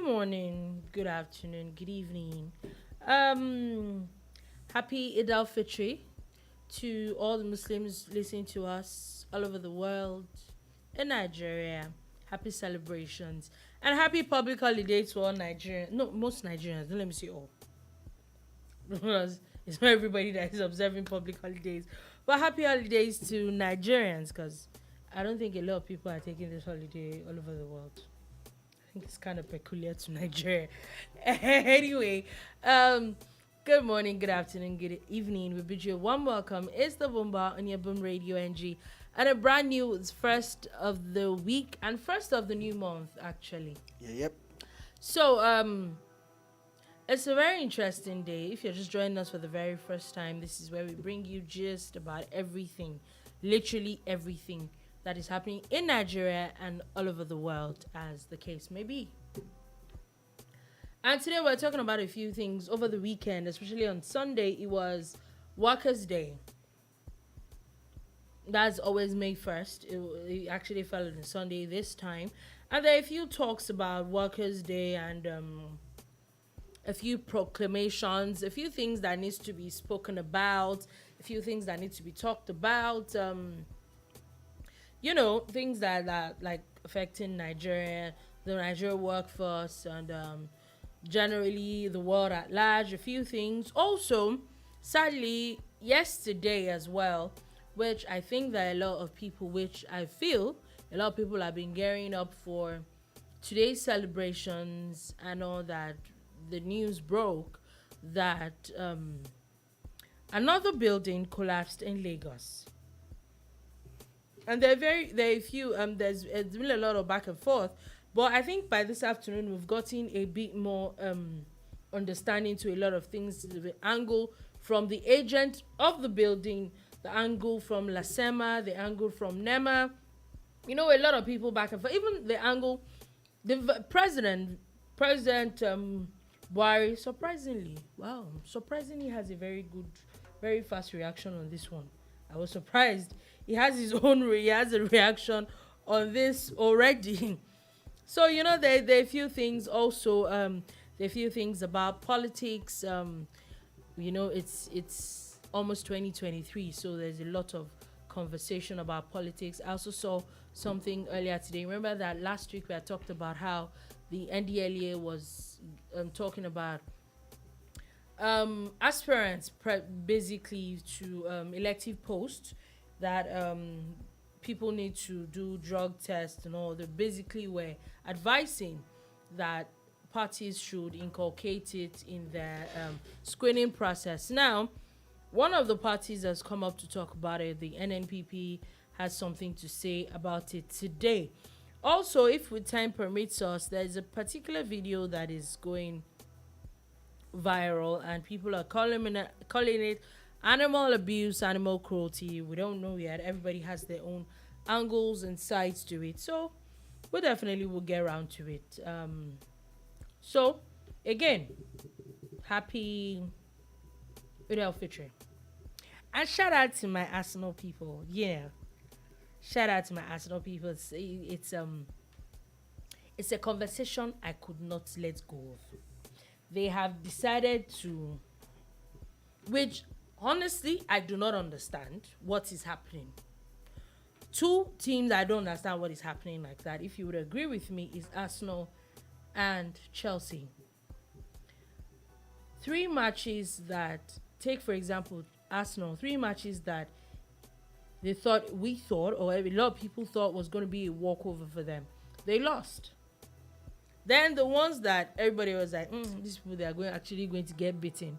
morning, good afternoon, good evening. Um, Happy Eid al-Fitr to all the Muslims listening to us all over the world in Nigeria. Happy celebrations and happy public holiday to all Nigerians. No, most Nigerians. Don't let me say all, because it's not everybody that is observing public holidays. But happy holidays to Nigerians, because I don't think a lot of people are taking this holiday all over the world. I think it's kind of peculiar to Nigeria. Anyway, um, good morning, good afternoon, good evening. We bid you a warm welcome. It's the Boomba on your Boom Radio NG, and a brand new first of the week and first of the new month, actually. Yep. So, it's a very interesting day. If you're just joining us for the very first time, this is where we bring you just about everything, literally everything that is happening in Nigeria and all over the world, as the case may be. And today we're talking about a few things. Over the weekend, especially on Sunday, it was Workers' Day. That's always May 1st. It actually fell on a Sunday this time. And there are a few talks about Workers' Day and a few proclamations, a few things that needs to be spoken about, a few things that need to be talked about. Things that like affecting Nigeria, the Nigeria workforce, and generally the world at large. A few things. Also, sadly, yesterday as well, which I think that a lot of people, which I feel a lot of people have been gearing up for today's celebrations and all that. The news broke that another building collapsed in Lagos. And there's been a lot of back and forth, but I think by this afternoon we've gotten a bit more understanding to a lot of things. The angle from the agent of the building, the angle from LASEMA, the angle from NEMA. A lot of people back and forth. Even the angle, the president Buhari, surprisingly has a very good, very fast reaction on this one. I was surprised. He has a reaction on this already. So, there are a few things also, there are a few things about politics. It's almost 2023, so there's a lot of conversation about politics. I also saw something earlier today. Remember that last week we had talked about how the NDLEA was talking about aspirants basically to elective posts that people need to do drug tests and all. They basically were advising that parties should inculcate it in their screening process. Now, one of the parties has come up to talk about it. The NNPP has something to say about it today. Also, if with time permits us, there's a particular video that is going viral and people are calling it animal abuse, animal cruelty. We don't know yet. Everybody has their own angles and sides to it. So we definitely will get around to it. So again, happy Eid al-Fitr. And shout out to my Arsenal people. Shout out to my Arsenal people. It's a conversation I could not let go of. They have decided to, which honestly I do not understand what is happening. Two teams I don't understand what is happening like that. If you would agree with me, is Arsenal and Chelsea. 3 matches that, take for example Arsenal, 3 matches that we thought, or a lot of people thought was going to be a walkover for them. They lost. Then the ones that everybody was like, these people, they are actually going to get beaten.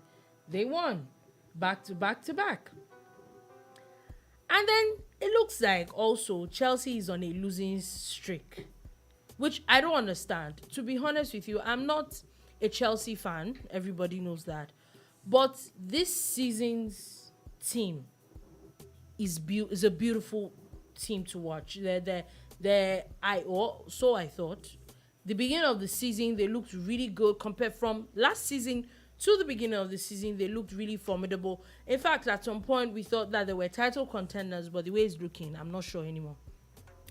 They won back to back to back. And then it looks like also Chelsea is on a losing streak, which I don't understand. To be honest with you, I'm not a Chelsea fan. Everybody knows that. But this season's team is a beautiful team to watch. So I thought. The beginning of the season, they looked really good compared from last season to the beginning of the season. They looked really formidable. In fact, at some point, we thought that they were title contenders, but the way it's looking, I'm not sure anymore.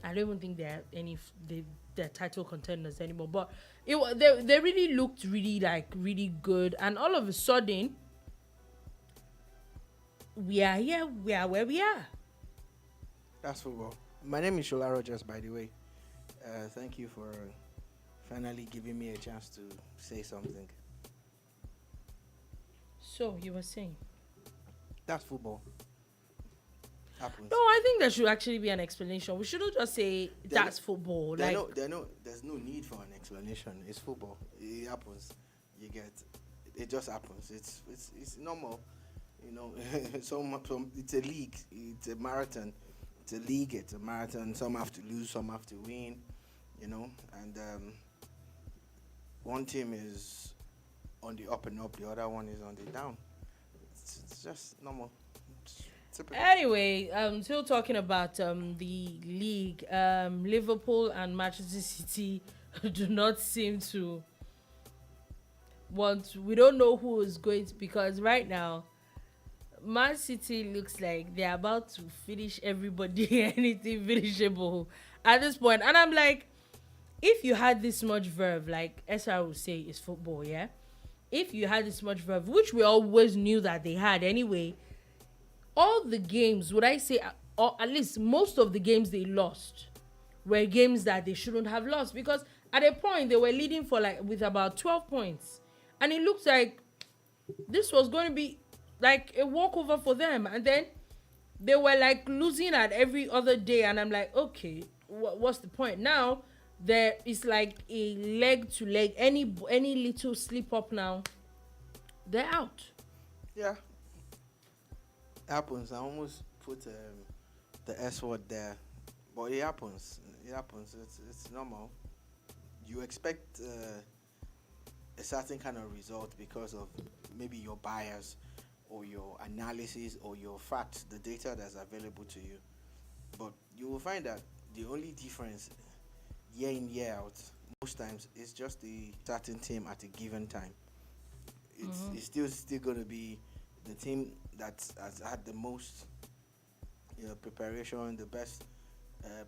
I don't even think they they're title contenders anymore. But they really looked really like really good, and all of a sudden, we are here. We are where we are. That's football. My name is Shola Rogers, by the way. Thank you for finally giving me a chance to say something. So you were saying? That's football. Happens. No, I think there should actually be an explanation. We shouldn't just say that's football. There's no need for an explanation. It's football. It happens. You get. It just happens. It's normal. You know, it's a league. It's a marathon. It's a league. It's a marathon. Some have to lose. Some have to win. You know, and one team is on the up and up. The other one is on the down. It's just normal. Anyway, still talking about the league. Liverpool and Manchester City do not seem to want. We don't know who is going to, because right now, Man City looks like they're about to finish everybody, anything finishable at this point. And I'm like, if you had this much verve, like SR would say, is football, yeah? If you had this much verve, which we always knew that they had anyway, all the games, would I say, or at least most of the games they lost were games that they shouldn't have lost, because at a point they were leading for with about 12 points. And it looks like this was going to be like a walkover for them. And then they were like losing at every other day. And I'm like, okay, what's the point? Now, there is like a leg to leg. Any little slip up now, they're out. Yeah. Happens. I almost put the S word there. But it happens. It happens. It's normal. You expect a certain kind of result because of maybe your bias or your analysis or your facts, the data that's available to you. But you will find that the only difference year in, year out, most times, is just the certain team at a given time. It's still going to be the team that has had the most preparation, the best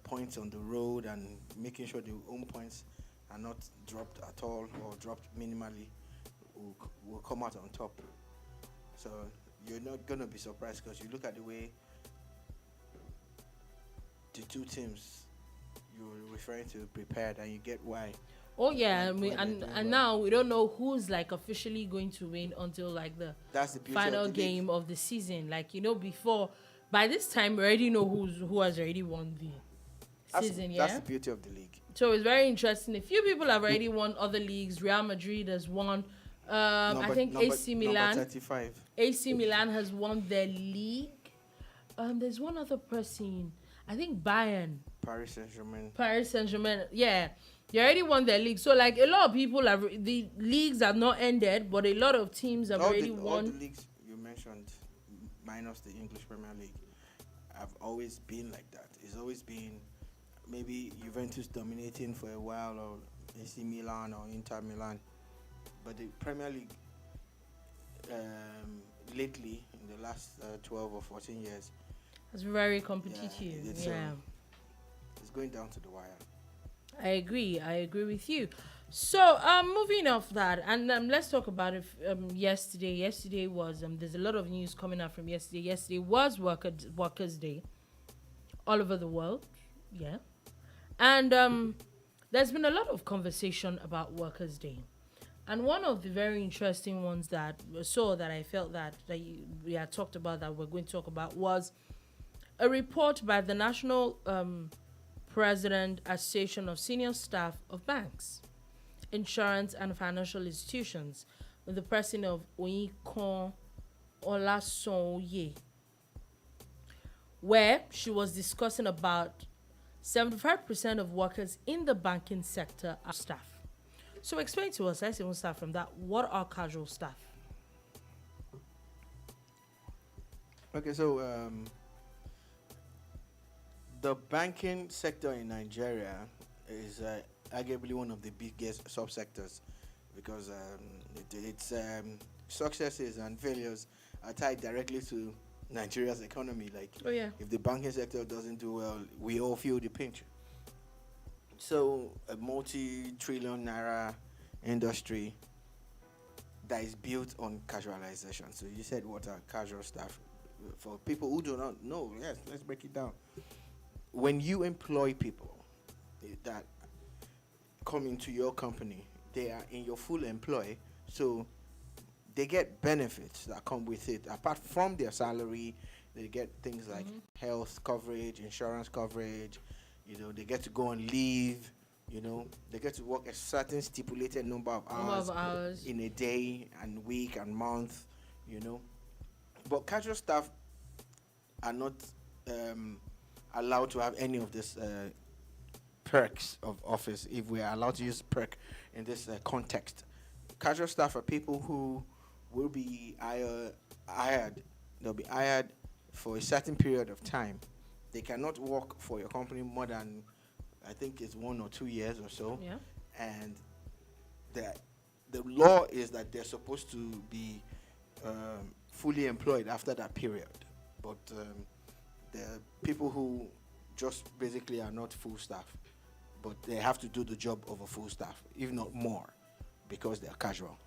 points on the road, and making sure the home points are not dropped at all or dropped minimally will come out on top. So you're not going to be surprised, because you look at the way the two teams you're referring to prepared, and you get why. Oh yeah, and now we don't know who's like officially going to win until like the final game of the season. Like, before, by this time we already know who has already won the season. That's the beauty of the league. So it's very interesting. A few people have already won other leagues. Real Madrid has won. I think AC Milan. Number 35. AC Milan has won their league. There's one other person. I think Bayern. Paris Saint-Germain. Yeah. They already won their league. So, like, a lot of people the leagues have not ended, but a lot of teams have already won. All the leagues you mentioned, minus the English Premier League, have always been like that. It's always been maybe Juventus dominating for a while, or AC Milan or Inter Milan. But the Premier League, lately, in the last 12 or 14 years, it's very competitive. Yeah. It's going down to the wire. I agree with you. So, moving off that, and let's talk about it. Yesterday. Yesterday was there's a lot of news coming out from yesterday. Yesterday was Workers' Day, all over the world. Yeah, and there's been a lot of conversation about Workers' Day, and one of the very interesting ones that I felt that we had talked about, that we're going to talk about, was a report by the National President Association of Senior Staff of Banks, Insurance and Financial Institutions, with the president of Oyinkon Olasonye, where she was discussing about 75% of workers in the banking sector are staff. So explain to us, let's even start from that. What are casual staff? Okay, so the banking sector in Nigeria is arguably one of the biggest subsectors, because its successes and failures are tied directly to Nigeria's economy. Like, if the banking sector doesn't do well, we all feel the pinch. So a multi-trillion naira industry that is built on casualization. So you said what are casual staff? For people who do not know, yes, let's break it down. When you employ people that come into your company, they are in your full employ, so they get benefits that come with it. Apart from their salary, they get things like health coverage, insurance coverage. They get to go on leave. They get to work a certain stipulated number of hours in a day and week and month. But casual staff are not allowed to have any of this perks of office, if we are allowed to use perk in this context. Casual staff are people who will be hired. They'll be hired for a certain period of time. They cannot work for your company more than, I think it's 1 or 2 years or so. Yeah. And the law is that they're supposed to be fully employed after that period. But the people who just basically are not full staff, but they have to do the job of a full staff, if not more, because they're casual.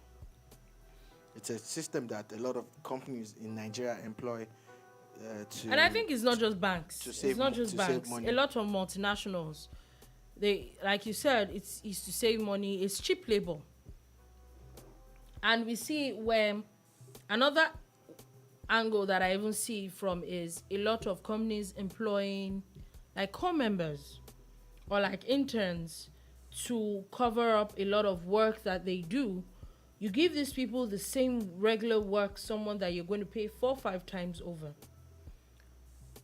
It's a system that a lot of companies in Nigeria employ and I think it's not just banks. It's not just banks. A lot of multinationals, they, like you said, it's to save money. It's cheap labor. And we see where another angle that I even see from is a lot of companies employing like core members or like interns to cover up a lot of work that they do. You give these people the same regular work, someone that you're going to pay 4 or 5 times over.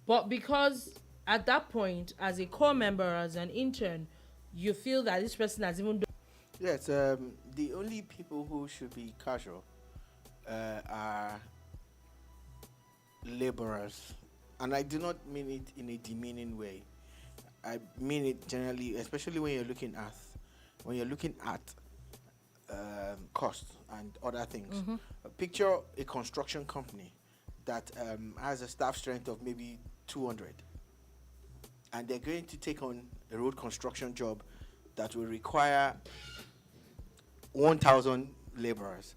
But because at that point, as a core member, as an intern, you feel that this person has even done. Yes, the only people who should be casual are laborers. And I do not mean it in a demeaning way. I mean it generally, especially when you're looking at cost and other things. Picture a construction company that has a staff strength of maybe 200, and they're going to take on a road construction job that will require 1,000 laborers.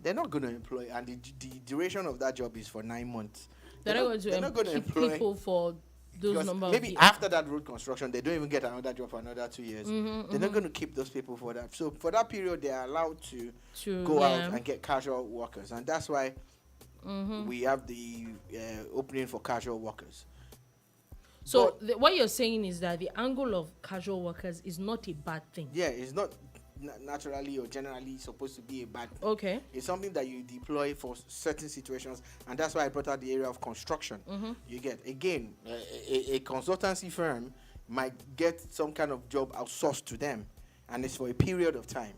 They're not going to employ, and the duration of that job is for 9 months. They're not going to employ people for those number maybe of after that road construction, they don't even get another job for another 2 years. They're not going to keep those people for that. So for that period, they are allowed to go out and get casual workers, and that's why we have the opening for casual workers. So what you're saying is that the angle of casual workers is not a bad thing. Yeah, it's not naturally or generally supposed to be a bad thing. Okay. It's something that you deploy for certain situations, and that's why I brought out the area of construction. You get, again, a consultancy firm might get some kind of job outsourced to them, and it's for a period of time.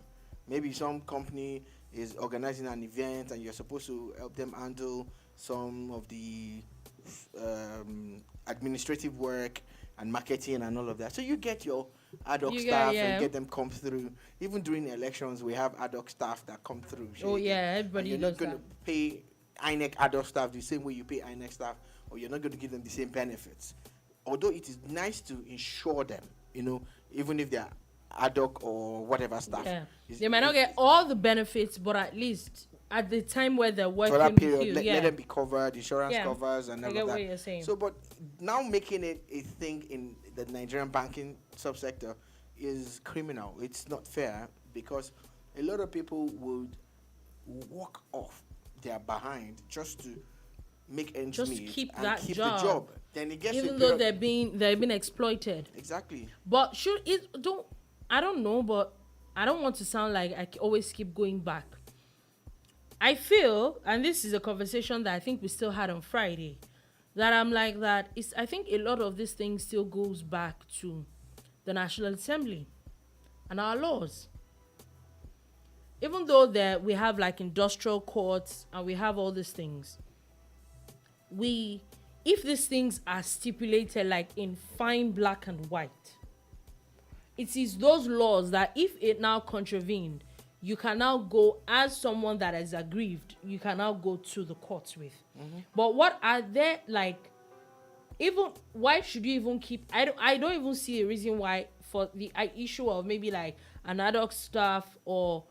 Maybe some company is organizing an event and you're supposed to help them handle some of the administrative work and marketing and all of that. So you get your ad hoc staff and get them come through. Even during elections, we have ad hoc staff that come through. Everybody You're not going to pay INEC ad hoc staff the same way you pay INEC staff, or you're not going to give them the same benefits. Although it is nice to insure them, even if they're ad hoc or whatever staff. Yeah. They might not get all the benefits, but at least at the time where they're working for that period, with you, let them be covered, insurance covers and all I of get that. what you're saying. So, but now making it a thing in the Nigerian banking subsector is criminal. It's not fair, because a lot of people would walk off their behind just to make ends meet keep and that keep job. the job. Then it gets even though they're being exploited. Exactly. But I don't know, but I don't want to sound like I always keep going back. I feel, and this is a conversation that I think we still had on Friday, that I'm like that. I think a lot of this thing still goes back to the National Assembly and our laws. Even though we have like industrial courts and we have all these things, if these things are stipulated like in fine black and white, it is those laws that if it now contravened, you can now go as someone that is aggrieved, you can now go to the courts with. But what are there, like, even why should you even keep, I don't even see a reason why for the issue of maybe like an ad hoc staff or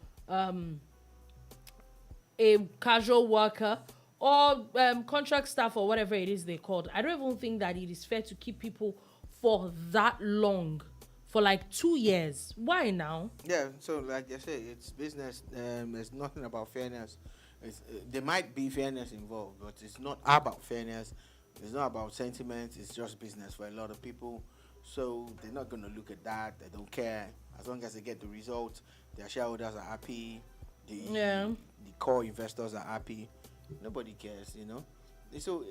a casual worker or contract staff or whatever it is they called. I don't even think that it is fair to keep people for that long, for like 2 years. Why now? Yeah, so like I say, it's business. It's nothing about fairness. There might be fairness involved, but it's not about fairness. It's not about sentiment. It's just business for a lot of people. So they're not going to look at that. They don't care. As long as they get the result, their shareholders are happy. The core investors are happy. Nobody cares, you know. So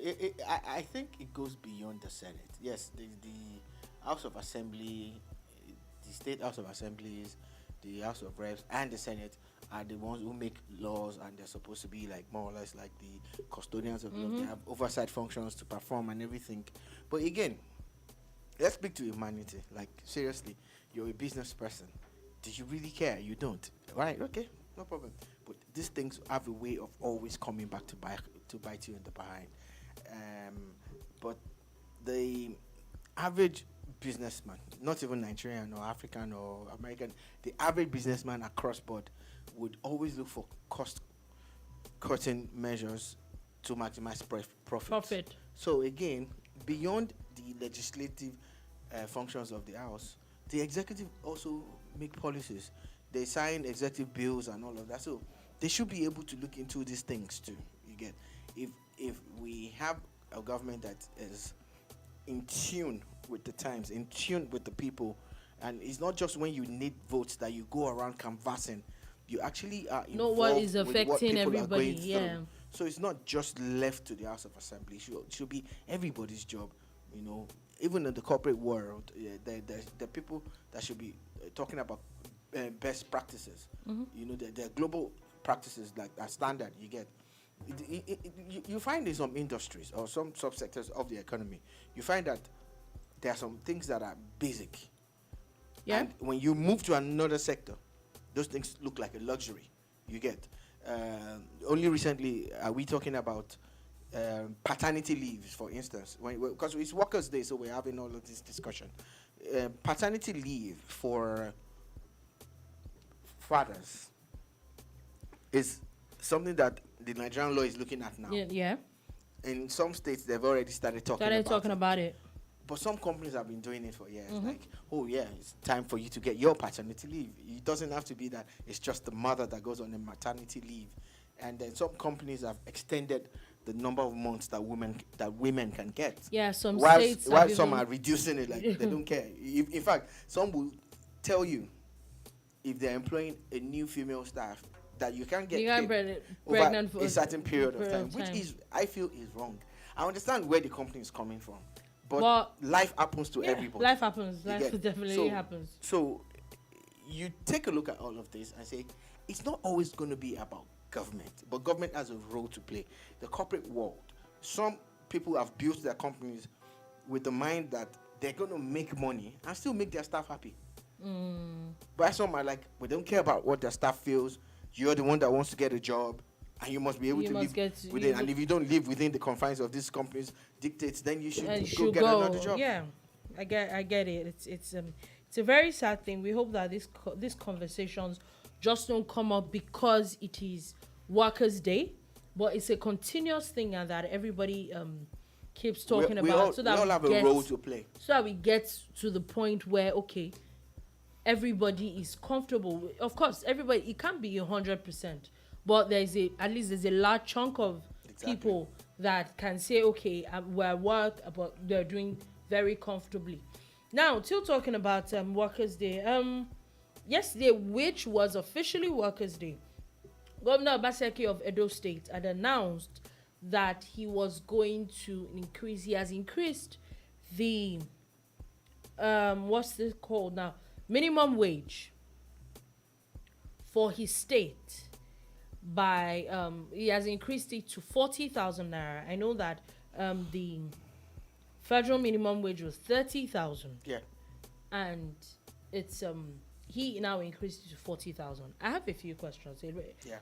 I think it goes beyond the Senate. Yes, the House of Assembly, the State House of Assemblies, the House of Reps, and the Senate are the ones who make laws, and they're supposed to be like more or less like the custodians of law. They have oversight functions to perform and everything. But again, let's speak to humanity. Like, seriously, you're a business person. Do you really care? You don't. Right? Okay, no problem. But these things have a way of always coming back to bite you in the behind. But the average businessman, not even Nigerian or African or American, the average businessman across board would always look for cost-cutting measures to maximize profit. So again, beyond the legislative functions of the House, the executive also make policies. They sign executive bills and all of that. So they should be able to look into these things too. You get, if we have a government that is in tune with the times, in tune with the people, and it's not just when you need votes that you go around canvassing. You actually are involved know what is affecting with what people everybody. Are going through. So it's not just left to the House of Assembly. It should be everybody's job. You know, even in the corporate world, the people that should be talking about best practices. You know, the global practices like a standard you get. You find in some industries or some subsectors of the economy, you find that there are some things that are basic. Yeah. And when you move to another sector, those things look like a luxury. You get. Only recently are we talking about paternity leaves, for instance, because it's Workers' Day, so we're having all of this discussion. Paternity leave for fathers is something that the Nigerian law is looking at now. Yeah. In some states, they've already started talking about it. But some companies have been doing it for years. Like, oh yeah, it's time for you to get your paternity leave. It doesn't have to be that it's just the mother that goes on the maternity leave. And then some companies have extended the number of months that women can get. Yeah, some states. states. While some are reducing it, like they don't care. In fact, some will tell you if they're employing a new female staff that you can't get pregnant for a certain period of time, which is, I feel, is wrong. I understand where the company is coming from, but life happens to everybody. Life happens. Life definitely happens. So you take a look at all of this and say, it's not always going to be about government, but government has a role to play. The corporate world, some people have built their companies with the mind that they're going to make money and still make their staff happy. But some are like, we don't care about what their staff feels. You're the one that wants to get a job, and you must be able to live within. And if you don't live within the confines of these companies' dictates, then you should go get another job. Yeah, I get it. It's a very sad thing. We hope that these conversations just don't come up because it is Workers' Day, but it's a continuous thing, and that everybody keeps talking about. So that we all have a role to play. So that we get to the point where everybody is comfortable. Of course, everybody, it can't be 100%, but at least there's a large chunk of people that can say, we're at work, but they're doing very comfortably. Now, still talking about Workers' Day. Yesterday, which was officially Workers' Day, Governor Obaseki of Edo State had announced that he was going to increase. He has increased the what's this called now? Minimum wage for his state by he has increased it to 40,000 naira. I know that the federal minimum wage was 30,000. Yeah. And it's he now increased it to 40,000. I have a few questions. Yeah.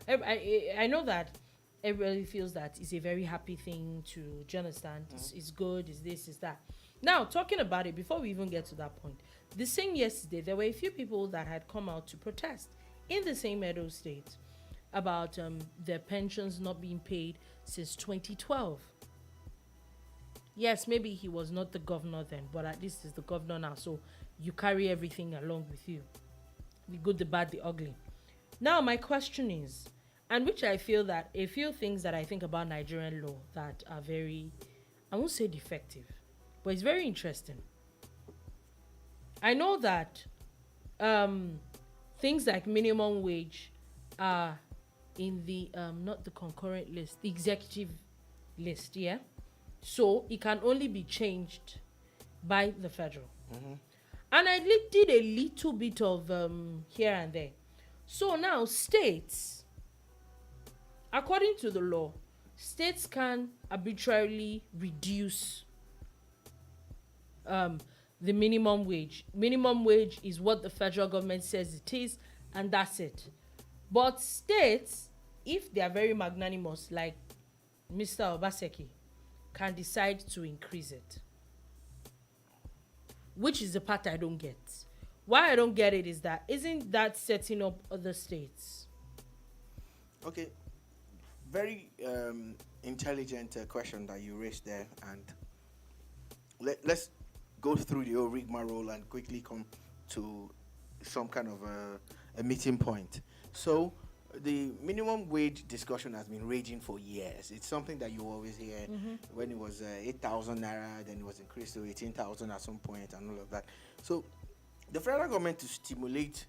I know that everybody feels that it's a very happy thing to, do you understand? It's good, it's this, it's that. Now, talking about it, before we even get to that point, the same yesterday, there were a few people that had come out to protest in the same Edo State about their pensions not being paid since 2012. Yes, maybe he was not the governor then, but at least he's the governor now, so you carry everything along with you. The good, the bad, the ugly. Now, my question is, and which I feel that a few things that I think about Nigerian law that are very, I won't say defective, but it's very interesting. I know that things like minimum wage are in the, not the concurrent list, the executive list, yeah? So it can only be changed by the federal. Mm-hmm. And I did a little bit of here and there. So now states, according to the law, states can arbitrarily reduce the minimum wage. Minimum wage is what the federal government says it is, and that's it. But states, if they are very magnanimous, like Mr. Obaseki, can decide to increase it. Which is the part I don't get. Why I don't get it is that, isn't that setting up other states? Okay, very intelligent question that you raised there, and let's go through the old rigmarole and quickly come to some kind of a meeting point. So the minimum wage discussion has been raging for years. It's something that you always hear. When it was 8,000 naira, then it was increased to 18,000 at some point and all of that. So the federal government, to stimulate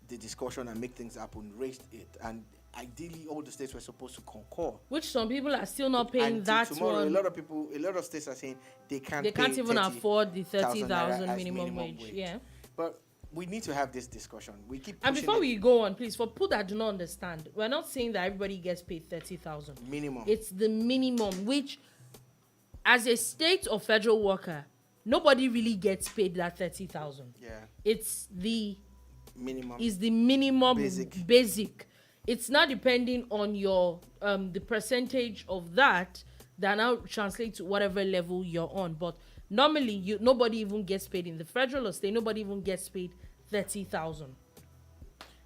the discussion and make things happen, raised it, and ideally all the states were supposed to concur. Which some people are still not paying and that tomorrow, one. A lot of states are saying they can't even afford the 30,000 minimum wage. Yeah. But we need to have this discussion. We keep and before we go on, please, for people that do not understand, we're not saying that everybody gets paid 30,000 minimum. It's the minimum, which, as a state or federal worker, nobody really gets paid that 30,000. Yeah. It's the minimum. Is the minimum basic. It's not depending on your the percentage of that now translates to whatever level you're on. But normally, nobody even gets paid in the federal or state. Nobody even gets paid 30,000.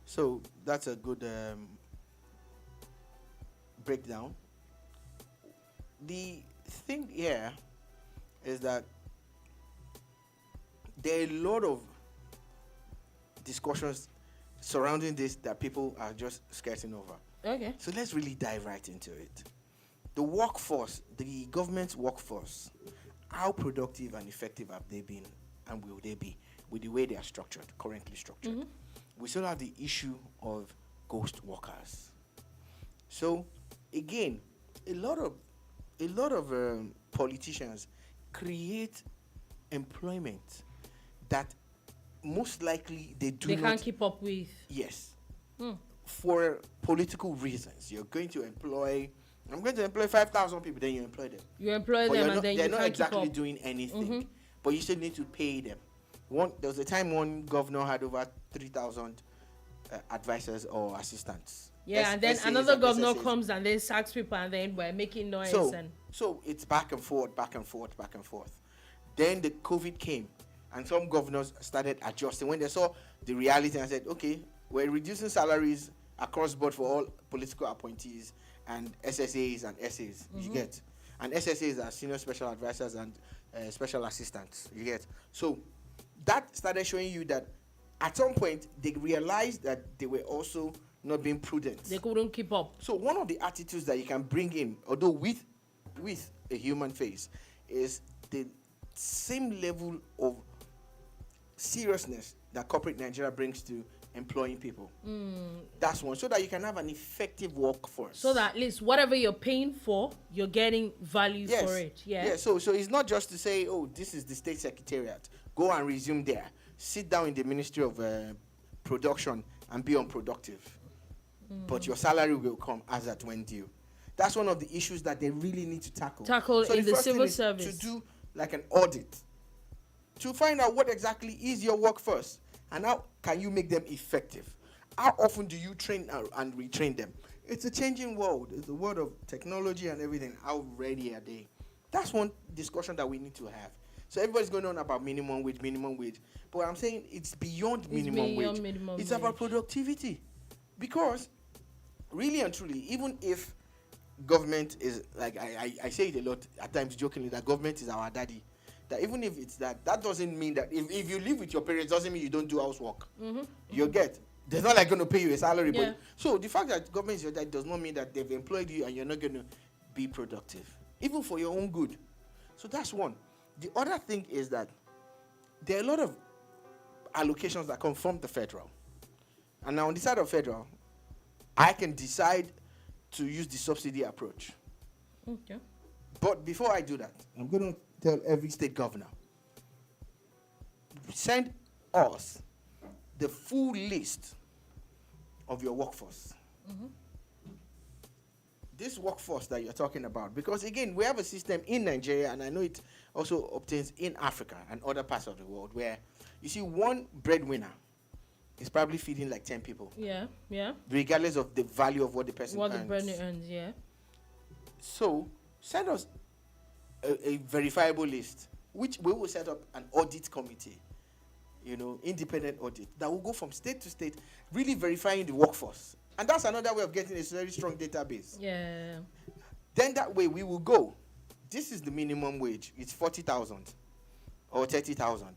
So that's a good breakdown. The thing here is that there are a lot of discussions surrounding this that people are just skirting over. Okay. So let's really dive right into it. The workforce, the government's workforce, how productive and effective have they been, and will they be with the way they are currently structured? We still have the issue of ghost workers. So again, a lot of politicians create employment that most likely they can't keep up with. Yes. For political reasons. I'm going to employ 5,000 people, then you employ them. You employ them and then they're you not can't exactly keep up. doing anything, but you still need to pay them. There was a time one governor had over 3,000 advisors or assistants. Yeah, and then another governor comes and then sacks people, and then we're making noise. So it's back and forth. Then the COVID came, and some governors started adjusting when they saw the reality and said, okay, we're reducing salaries across board for all political appointees and SSAs and SAs, you get. And SSAs are senior special advisors and special assistants, you get. So that started showing you that at some point they realized that they were also not being prudent. They couldn't keep up. So one of the attitudes that you can bring in, although with a human face, is the same level of seriousness that corporate Nigeria brings to employing people. That's one, so that you can have an effective workforce. So that at least whatever you're paying for, you're getting value for it. Yeah. So it's not just to say, oh, this is the state secretariat. Go and resume there. Sit down in the Ministry of Production and be unproductive. But your salary will come as at when due. That's one of the issues that they really need to tackle. So in the civil service. To do like an audit. To find out what exactly is your workforce and how can you make them effective. How often do you train and retrain them? It's a changing world. It's a world of technology and everything. How ready are they? That's one discussion that we need to have. So everybody's going on about minimum wage. But I'm saying it's beyond minimum wage. It's about productivity. Because really and truly, even if government is, like I say it a lot at times jokingly, that government is our daddy. That even if it's that doesn't mean that if you live with your parents doesn't mean you don't do housework. You get, they're not like going to pay you a salary. But so the fact that government is your daddy does not mean that they've employed you and you're not going to be productive, even for your own good. So that's one. The other thing is that there are a lot of allocations that come from the federal. And now on the side of federal, I can decide to use the subsidy approach. Okay. But before I do that, I'm going to tell every state governor, send us the full list of your workforce. This workforce that you're talking about, because again, we have a system in Nigeria, and I know it also obtains in Africa and other parts of the world, where you see one breadwinner is probably feeding like 10 people. Yeah. Regardless of the value of what the person earns. What the breadwinner earns, yeah. So send us a verifiable list, which we will set up an audit committee, independent audit, that will go from state to state, really verifying the workforce. And that's another way of getting a very strong database. Yeah. Then that way we will go, this is the minimum wage, it's 40,000 or 30,000.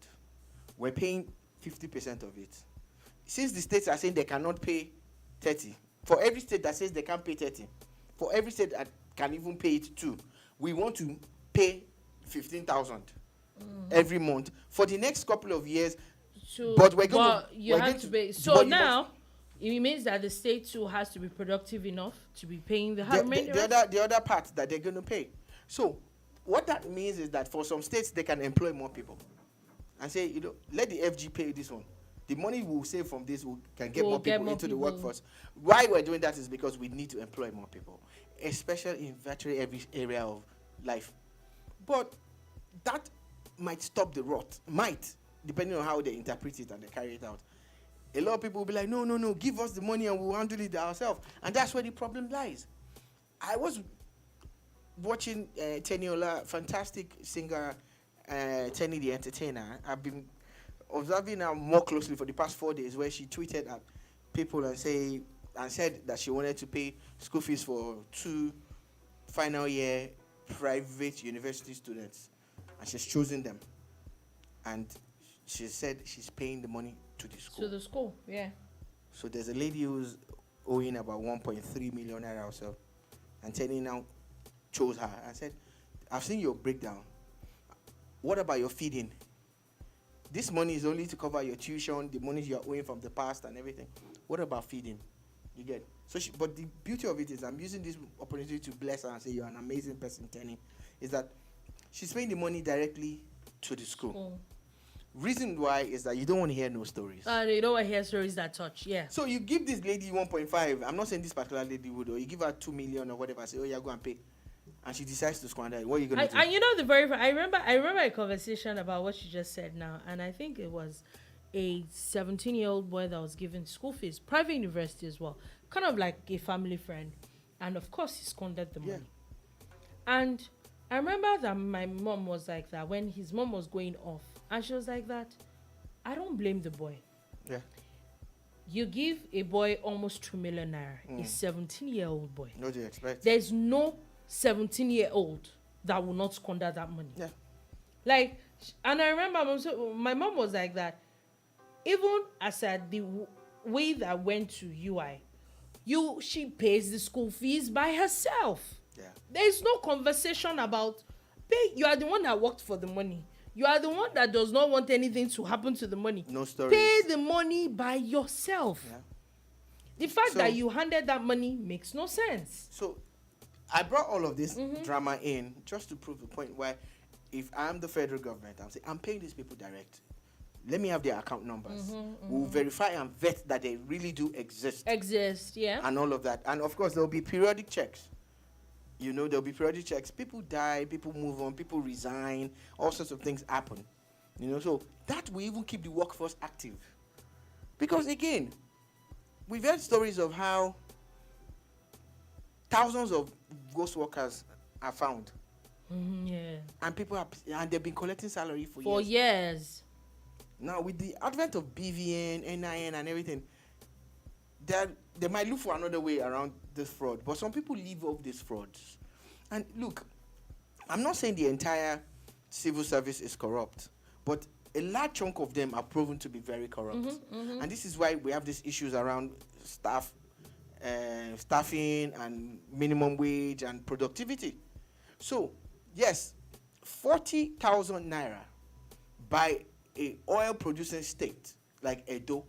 We're paying 50% of it. Since the states are saying they cannot pay 30, for every state that says they can't pay 30, for every state that can even pay it 2, we want to pay 15,000 every month for the next couple of years. So, but we're going you have to pay. So now it means that the state too has to be productive enough to be paying the other part that they're going to pay. So what that means is that for some states they can employ more people and say, let the FG pay this one. The money we'll save from this can get more people into the workforce. Why we're doing that is because we need to employ more people, especially in virtually every area of life. But that might stop the rot. Depending on how they interpret it and they carry it out. A lot of people will be like, no, give us the money and we'll handle it ourselves. And that's where the problem lies. I was watching Teniola, fantastic singer, Tenny the Entertainer. I've been observing her more closely for the past 4 days, where she tweeted at people and said that she wanted to pay school fees for 2 final year private university students, and she's chosen them. And she said she's paying the money to the school. To the school, yeah. So there's a lady who's owing about 1.3 million naira or so, and Tenny now chose her and said, I've seen your breakdown. What about your feeding? This money is only to cover your tuition, the money you're owing from the past and everything. What about feeding? You get? So, but the beauty of it is, I'm using this opportunity to bless her and say you're an amazing person, Tenny, is that she's paying the money directly to the school. Reason why is that you don't want to hear no stories. You don't want to hear stories that touch, yeah. So you give this lady 1.5. I'm not saying this particular lady would, or you give her 2 million or whatever. Say, go and pay, and she decides to squander it. What are you gonna do? And I remember a conversation about what you just said now, and I think it was a 17-year-old boy that was given school fees, private university as well, kind of like a family friend, and of course he squandered the money. Yeah. And I remember that my mom was like that when his mom was going off. And she was like that, I don't blame the boy. Yeah. You give a boy almost 2 million naira, a 17-year-old boy. What do you expect? There's no 17-year-old that will not squander that money. Yeah. Like, and I remember my mom was like that. Even as at the way that went to UI, she pays the school fees by herself. Yeah. There's no conversation about pay. You are the one that worked for the money. You are the one that does not want anything to happen to the money. No stories. Pay the money by yourself. Yeah. The fact that you handed that money makes no sense. So, I brought all of this drama in just to prove the point where if I'm the federal government, I'm saying, I'm paying these people direct. Let me have their account numbers. We'll verify and vet that they really do exist. Yeah. And all of that. And of course, there'll be periodic checks. There'll be periodic checks. People die, people move on, people resign, all sorts of things happen. So that will even keep the workforce active. Because again, we've heard stories of how thousands of ghost workers are found. Yeah. And and they've been collecting salary for For years. years. Now, with the advent of BVN, NIN, and everything, they might look for another way around this fraud. But some people live off these frauds. And look, I'm not saying the entire civil service is corrupt, but a large chunk of them are proven to be very corrupt. And this is why we have these issues around staffing and minimum wage and productivity. So, yes, 40,000 naira by a oil producing state like Edo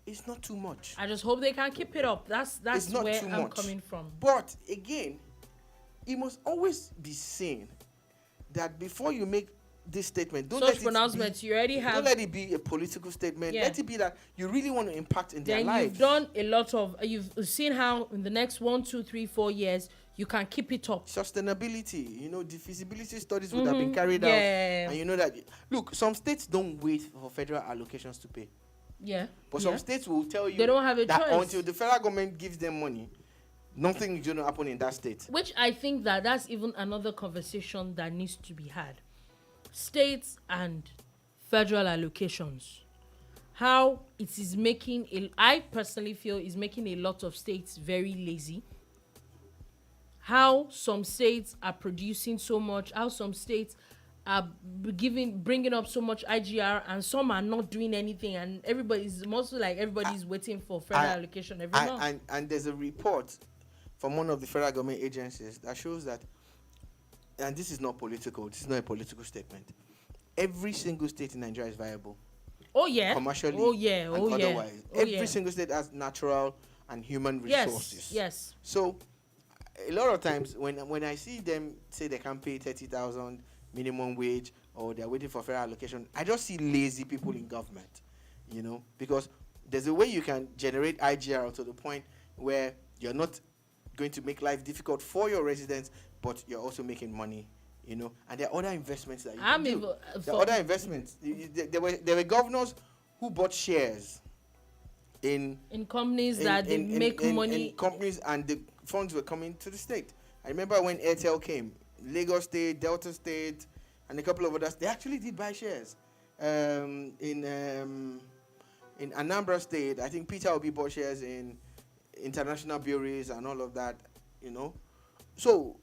is not too much. I just hope they can keep it up. That's not where too I'm much. coming from. But again, it must always be seen that before you make this statement, Such pronouncements, you already have. Don't let it be a political statement. Yeah. Let it be that you really want to impact in their Then lives. you've done a lot of. You've seen how in the next 1, 2, 3, 4 years you can keep it up. Sustainability, the feasibility studies would have been carried out, and you know that. Look, some states don't wait for federal allocations to pay. Yeah. But some states will tell you they don't have a that choice until the federal government gives them money, nothing is going to happen in that state. Which I think that's even another conversation that needs to be had. States and federal allocations. How it is making I personally feel is making a lot of states very lazy. How some states are producing so much, how some states are bringing up so much IGR, and some are not doing anything, and everybody's waiting for federal allocation every month. And there's a report from one of the federal government agencies that shows that, and this is not political, this is not a political statement, every single state in Nigeria is viable. Oh yeah. Commercially. Oh yeah. And otherwise. Every single state has natural and human resources. Yes. So a lot of times when I see them say they can pay 30,000 minimum wage or they're waiting for federal allocation, I just see lazy people in government, because there's a way you can generate IGR to the point where you're not going to make life difficult for your residents, but you're also making money, and there are other investments that you can do. There are other investments. There were governors who bought shares in companies that they make money in companies, and the funds were coming to the state. I remember when Airtel came, Lagos State, Delta State, and a couple of others, they actually did buy shares. In Anambra State, I think Peter Obi bought shares in international bureaus and all of that, So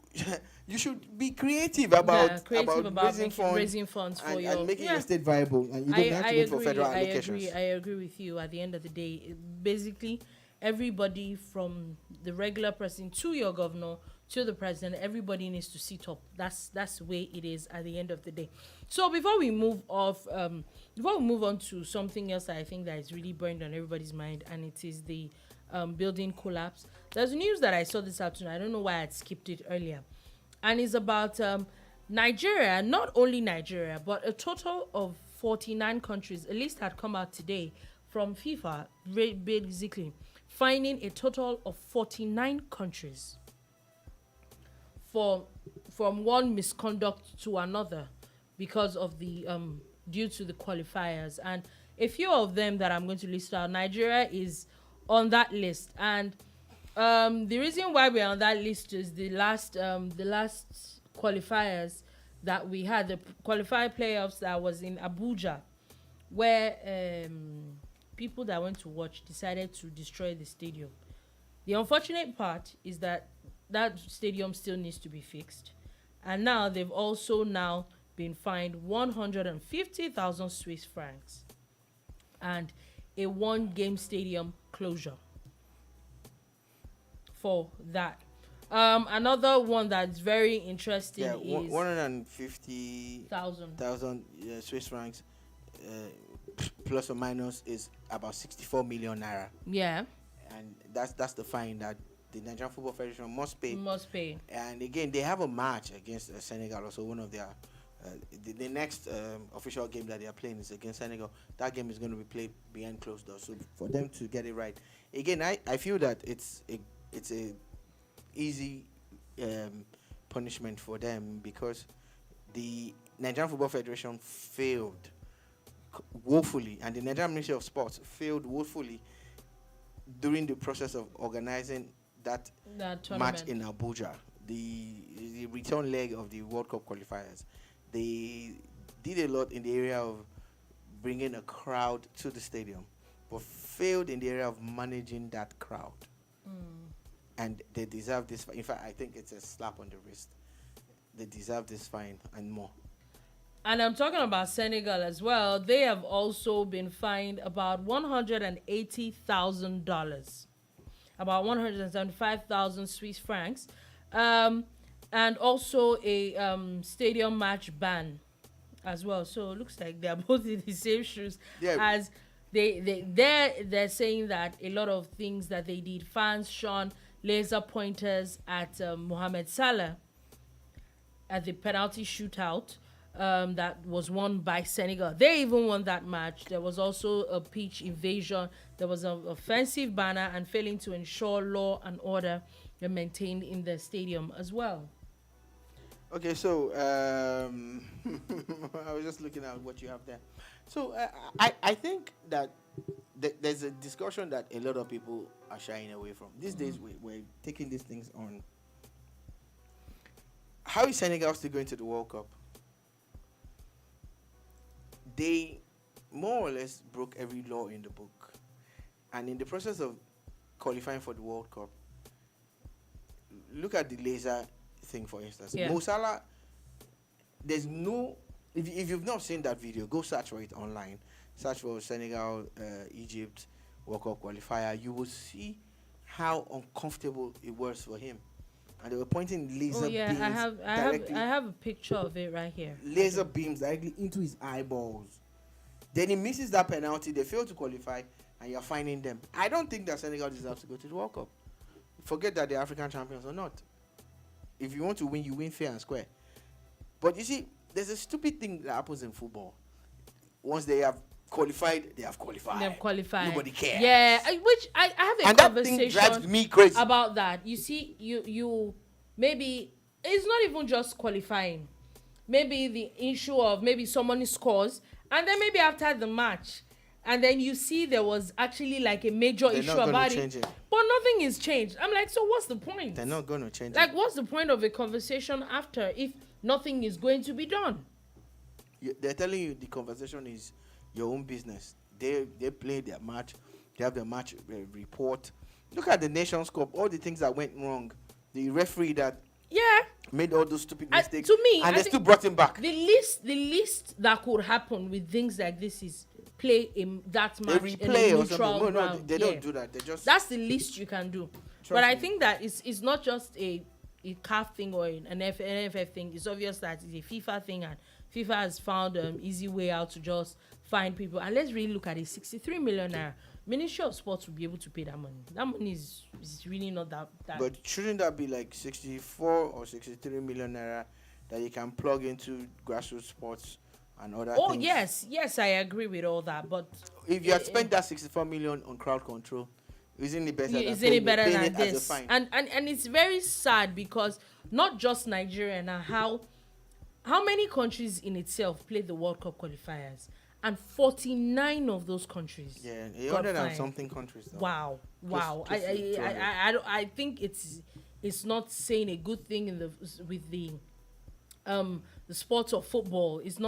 you should be creative about raising funds for and making your state viable, and you don't have to wait for federal allocations. I agree with you. At the end of the day, basically, everybody from the regular person to your governor to the president, everybody needs to sit up. That's the way it is at the end of the day. So before we move on to something else that I think that is really burned on everybody's mind, and it is the building collapse. There's news that I saw this afternoon. I don't know why I'd skipped it earlier, and it's about Nigeria. Not only Nigeria, but a total of 49 countries. A list had come out today from FIFA, basically finding a total of 49 countries from one misconduct to another because of the due to the qualifiers, and a few of them that I'm going to list out. Nigeria is on that list, and the reason why we're on that list is the last qualifiers that we had, the qualified playoffs that was in Abuja, where people that went to watch decided to destroy the stadium. The unfortunate part is that stadium still needs to be fixed, and now they've also been fined 150,000 Swiss francs and a one-game stadium closure for that. Another one that's very interesting is 150,000 Swiss francs, plus or minus, is about 64 million naira. Yeah, and that's the fine that the Nigerian Football Federation must pay. And again, they have a match against Senegal. Also, one of their the next official game that they are playing is against Senegal. That game is going to be played behind closed doors. So for them to get it right, again, I feel that it's a easy punishment for them, because the Nigerian Football Federation failed woefully, and the Nigerian Ministry of Sports failed woefully during the process of organizing that match in Abuja. the return leg of the World Cup qualifiers, they did a lot in the area of bringing a crowd to the stadium, but failed in the area of managing that crowd. And they deserve this. In fact, I think it's a slap on the wrist. They deserve this fine and more. And I'm talking about Senegal as well. They have also been fined about $180,000, about 175,000 Swiss francs, and also a stadium match ban as well. So it looks like they're both in the same shoes. Yeah. As they're saying that a lot of things that they did, fans shone laser pointers at Mohamed Salah at the penalty shootout that was won by Senegal. They even won that match. There was also a pitch invasion. There was an offensive banner and failing to ensure law and order were maintained in the stadium as well. Okay, so I was just looking at what you have there. So I think that there's a discussion that a lot of people are shying away from. These days, we're taking these things on. How is Senegal still going to the World Cup? They more or less broke every law in the book. And in the process of qualifying for the World Cup, look at the laser thing, for instance. Yeah. Mo Salah, there's no... If you've not seen that video, go search for it online. Search for Senegal, Egypt, World Cup qualifier. You will see how uncomfortable it was for him. And they were pointing laser beams I have a picture of it right here. Laser beams directly into his eyeballs. Then he misses that penalty. They fail to qualify, and you're fining them. I don't think that Senegal deserves to go to the World Cup. Forget that they're African champions or not. If you want to win, you win fair and square. But you see, there's a stupid thing that happens in football. Once they have qualified, they have qualified. They've qualified. Nobody cares. Yeah, which I have a And that conversation thing drives me crazy about that. You see, you maybe it's not even just qualifying. Maybe the issue of maybe someone scores, and then maybe after the match, and then you see there was actually like a major issue about it, but nothing is changed. I'm like, so what's the point? They're not going to change Like, it. what's the point of a conversation after if nothing is going to be done? They're telling you the conversation is your own business. They play their match. They have their match report. Look at the Nations Cup. All the things that went wrong. The referee that made all those stupid mistakes. To me, and they still brought him back. The least that could happen with things like this is play that match in a neutral ground. No, they don't do that. They just... That's the least you can do. But I think that it's not just a CAF thing or an NFF thing. It's obvious that it's a FIFA thing, and FIFA has found an easy way out to just find people. And let's really look at it. 63 million naira. Ministry of Sports will be able to pay that money. That money is really not that. But shouldn't that be like 64 or 63 million naira that you can plug into grassroots sports and other things? Oh, yes, I agree with all that. But if you had spent that 64 million on crowd control, isn't it better than this? And it's very sad because not just Nigeria now, how many countries in itself played the World Cup qualifiers? And 49 of those countries. Yeah, 100 and something countries. Though. Wow. I think it's not saying a good thing with the sport of football. It's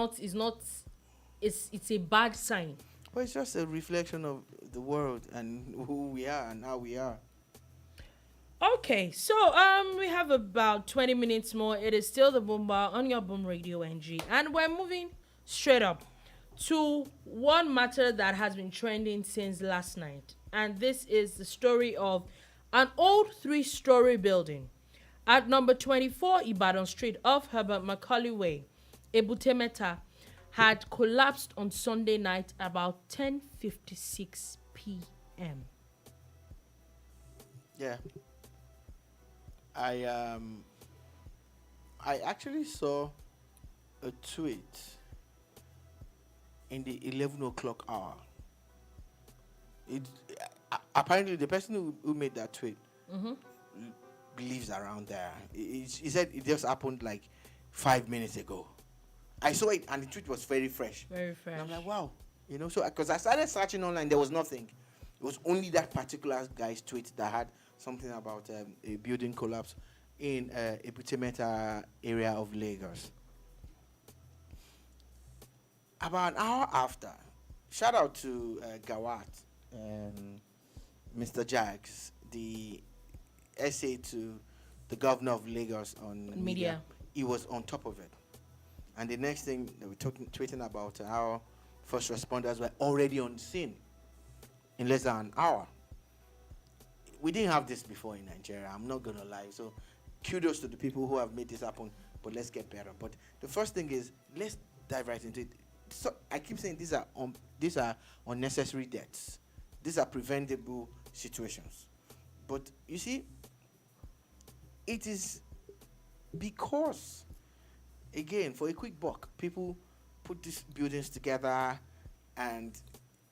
a bad sign. But it's just a reflection of the world and who we are and how we are. Okay, so we have about 20 minutes more. It is still the Boom Bar on your Boom Radio NG, and we're moving straight up to one matter that has been trending since last night. And this is the story of an old 3-story building at number 24 Ibadan Street off Herbert Macaulay Way, Ebute-meta, had collapsed on Sunday night about 10:56 p.m. Yeah. I actually saw a tweet in the 11 o'clock hour. Apparently the person who made that tweet lives around there. He said it just happened like 5 minutes ago. I saw it and the tweet was very fresh. Very fresh. And I'm like, wow. You know, so because I started searching online, there was nothing. It was only that particular guy's tweet that had something about a building collapse in Ebute-meta area of Lagos. About an hour after, shout out to Gawat, Mr. Jags, the essay to the governor of Lagos on media. He was on top of it. And the next thing they were tweeting about how first responders were already on scene in less than an hour. We didn't have this before in Nigeria, I'm not going to lie. So kudos to the people who have made this happen, but let's get better. But the first thing is, let's dive right into it. So I keep saying these are unnecessary deaths. These are preventable situations. But you see, it is because, again, for a quick buck, people put these buildings together and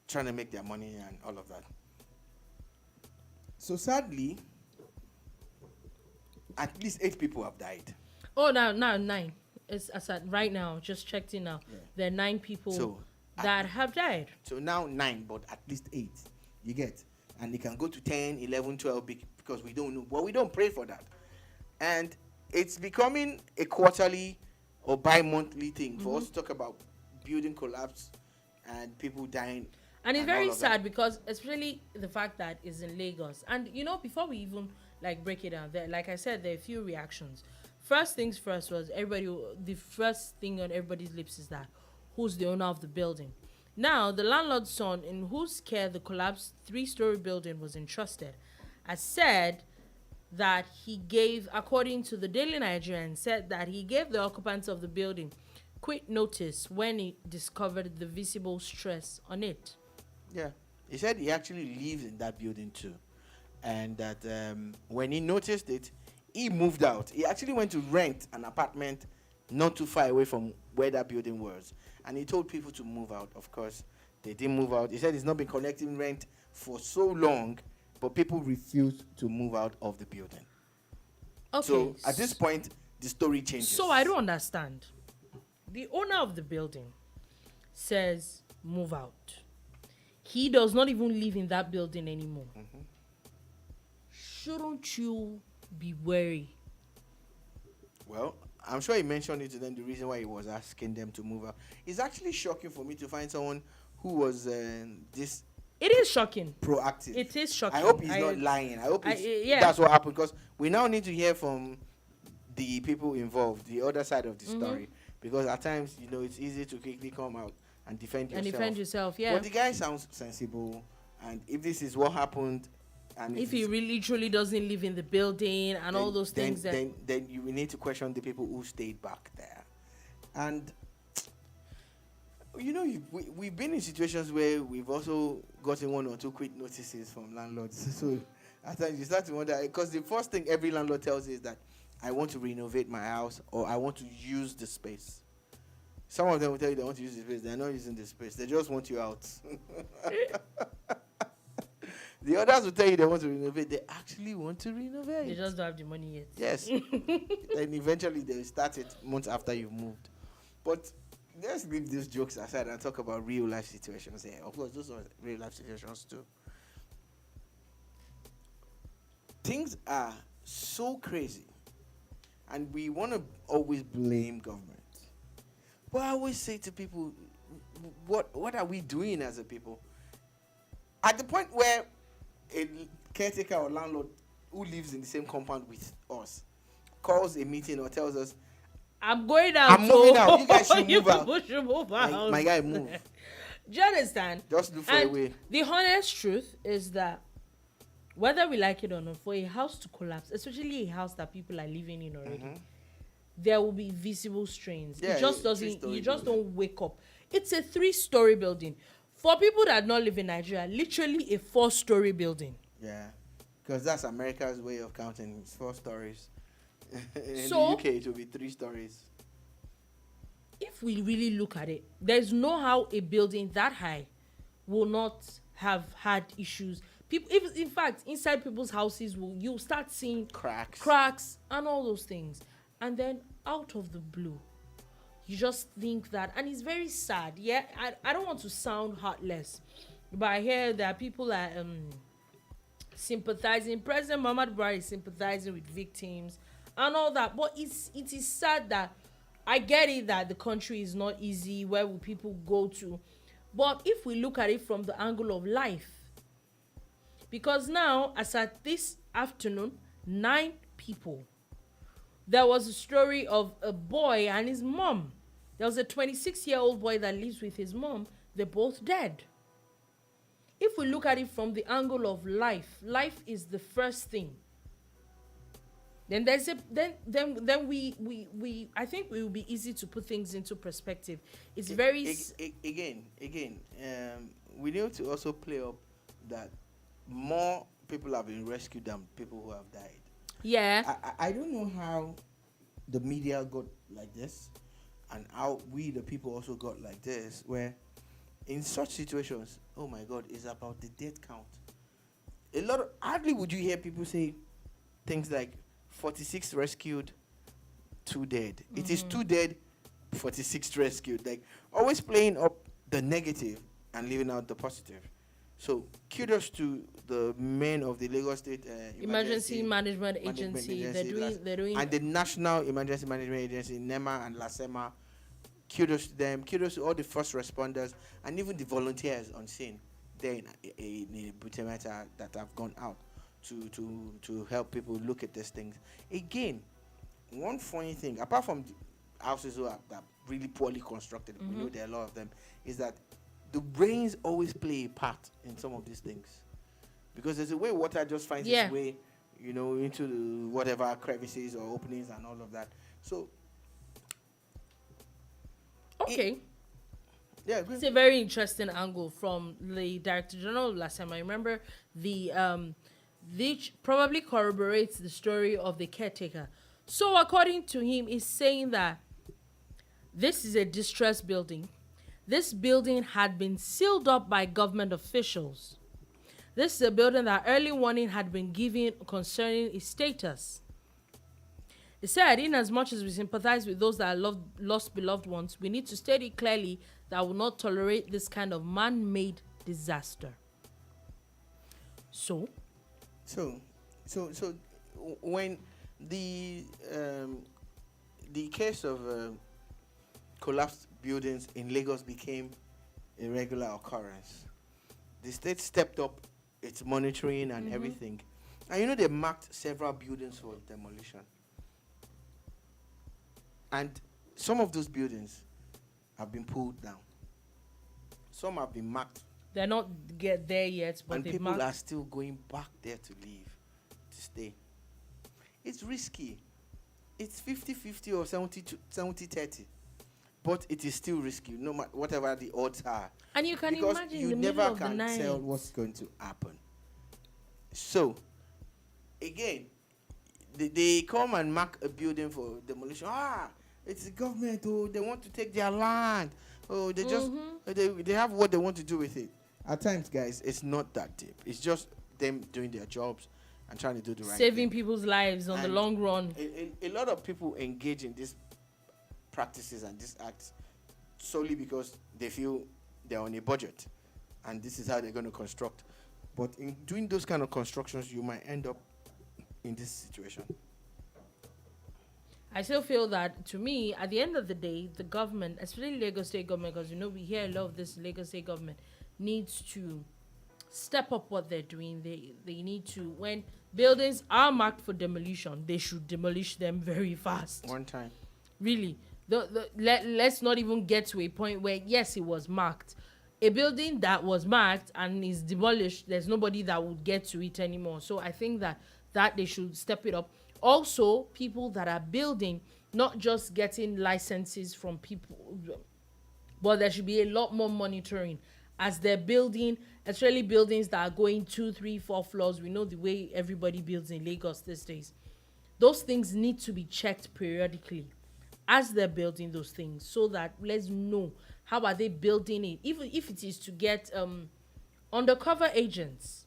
trying to make their money and all of that. So sadly, at least 8 people have died. Oh, now 9. It's as at right now. Just checked in now. Yeah. There are 9 people that have died. So now 9, but at least 8. You get, and it can go to 10, 11, 12 because we don't know. Well, we don't pray for that, and it's becoming a quarterly or bi-monthly thing for us to talk about building collapse and people dying. And it's very sad because, especially the fact that it's in Lagos. And before we even break it down, there, like I said, there are a few reactions. First things first was the first thing on everybody's lips is that who's the owner of the building. Now, the landlord's son, in whose care the collapsed 3-story building was entrusted, has said that he gave, according to the Daily Nigerian, said that he gave the occupants of the building quick notice when he discovered the visible stress on it. Yeah, he said he actually lives in that building too, and that when he noticed it, he moved out. He actually went to rent an apartment not too far away from where that building was, and he told people to move out. Of course, they didn't move out. He said he's not been collecting rent for so long, but people refused to move out of the building. Okay. So at this point, the story changes. So I don't understand. The owner of the building says move out. He does not even live in that building anymore. Mm-hmm. Shouldn't you be wary? Well, I'm sure he mentioned it to them, the reason why he was asking them to move out. It's actually shocking for me to find someone who was this... It is shocking. Proactive. It is shocking. I hope he's not lying. I hope that's what happened, because we now need to hear from the people involved, the other side of the story. Because at times, it's easy to quickly come out and defend yourself. Yeah. But the guy sounds sensible, and if this is what happened, and if he really truly doesn't live in the building and all those things, then you will need to question the people who stayed back there. And we've been in situations where we've also gotten 1 or 2 quick notices from landlords. So at times you start to wonder, because the first thing every landlord tells you is that I want to renovate my house, or I want to use the space. Some of them will tell you they want to use the space. They're not using the space. They just want you out. The others will tell you they want to renovate. They actually want to renovate. They just don't have the money yet. Yes. And eventually they will start it months after you've moved. But let's leave these jokes aside and talk about real life situations here. Of course, those are real life situations too. Things are so crazy, and we want to always blame government. But I always say to people, what are we doing as a people? At the point where a caretaker or landlord who lives in the same compound with us calls a meeting or tells us, I'm going out. I'm moving out. You guys should move out. Should move out. My guy, move. Do you understand? Just look for a way. The honest truth is that whether we like it or not, for a house to collapse, especially a house that people are living in already, there will be visible strains. Yeah, it just doesn't. You just don't wake up. It's a 3-story building. For people that don't live in Nigeria, literally a 4-story building. Yeah, because that's America's way of counting. It's 4 stories. In the UK, it will be 3 stories. If we really look at it, there's no how a building that high will not have had issues. People, in fact, inside people's houses, you'll start seeing cracks and all those things. And then out of the blue, you just think that, and it's very sad. Yeah, I don't want to sound heartless, but I hear that people are sympathizing. President Muhammad Buhari is sympathizing with victims and all that. But it is sad that I get it that the country is not easy. Where will people go to? But if we look at it from the angle of life, because now, as at this afternoon, 9 people. There was a story of a boy and his mom. There was a 26-year-old boy that lives with his mom. They're both dead. If we look at it from the angle of life, life is the first thing. Then there's a then we I think it will be easy to put things into perspective. It's very again. We need to also play up that more people have been rescued than people who have died. Yeah. I don't know how the media got like this, and how we the people also got like this, where in such situations, oh my God, it's about the death count. Hardly would you hear people say things like 46 rescued, 2 dead. Mm-hmm. It is 2 dead, 46 rescued. Like, always playing up the negative and leaving out the positive. So kudos to the men of the Lagos State Emergency Management Agency. They're doing, and the National Emergency Management Agency, NEMA and LASEMA. Kudos to them. Kudos to all the first responders and even the volunteers on scene there in Ebute-meta that have gone out to help people look at these things. Again, one funny thing, apart from houses that are really poorly constructed, we know there are a lot of them, is that the brains always play a part in some of these things, because there's a way water just finds its way, into the whatever crevices or openings and all of that. So, okay, it's a very interesting angle from the Director General of LASEMA. Remember, which probably corroborates the story of the caretaker. So, according to him, he's saying that this is a distressed building. This building had been sealed up by government officials. This is a building that early warning had been given concerning its status. He said, in as much as we sympathize with those that lost beloved ones, we need to state it clearly that we will not tolerate this kind of man-made disaster. So when the case of collapsed buildings in Lagos became a regular occurrence, the state stepped up its monitoring and everything. And they marked several buildings for demolition. And some of those buildings have been pulled down. Some have been marked. They're not get there yet, but and people are still going back there to live, to stay. It's risky. It's 50-50 or 70-30. But it is still risky, no matter whatever the odds are. And you can because imagine you the never middle of can the night. tell what's going to happen. So, again, they come and mark a building for demolition. It's the government. Oh, they want to take their land. Oh, they just they have what they want to do with it. At times, guys, it's not that deep. It's just them doing their jobs and trying to do the right thing. Saving people's lives on the long run. A lot of people engage in these practices and these acts solely because they feel they're on a budget and this is how they're going to construct. But in doing those kind of constructions, you might end up in this situation. I still feel that, to me, at the end of the day, the government, especially Lagos State government, because we hear a lot of this Lagos State government, needs to step up what they're doing. They need to, when buildings are marked for demolition, they should demolish them very fast. One time. Really. Let's not even get to a point where, yes, it was marked. A building that was marked and is demolished, there's nobody that would get to it anymore. So I think that they should step it up. Also, people that are building, not just getting licenses from people, but there should be a lot more monitoring as they're building, especially buildings that are going 2, 3, 4 floors. We know the way everybody builds in Lagos these days. Those things need to be checked periodically as they're building those things, so that let's know how are they building it. Even if it is to get undercover agents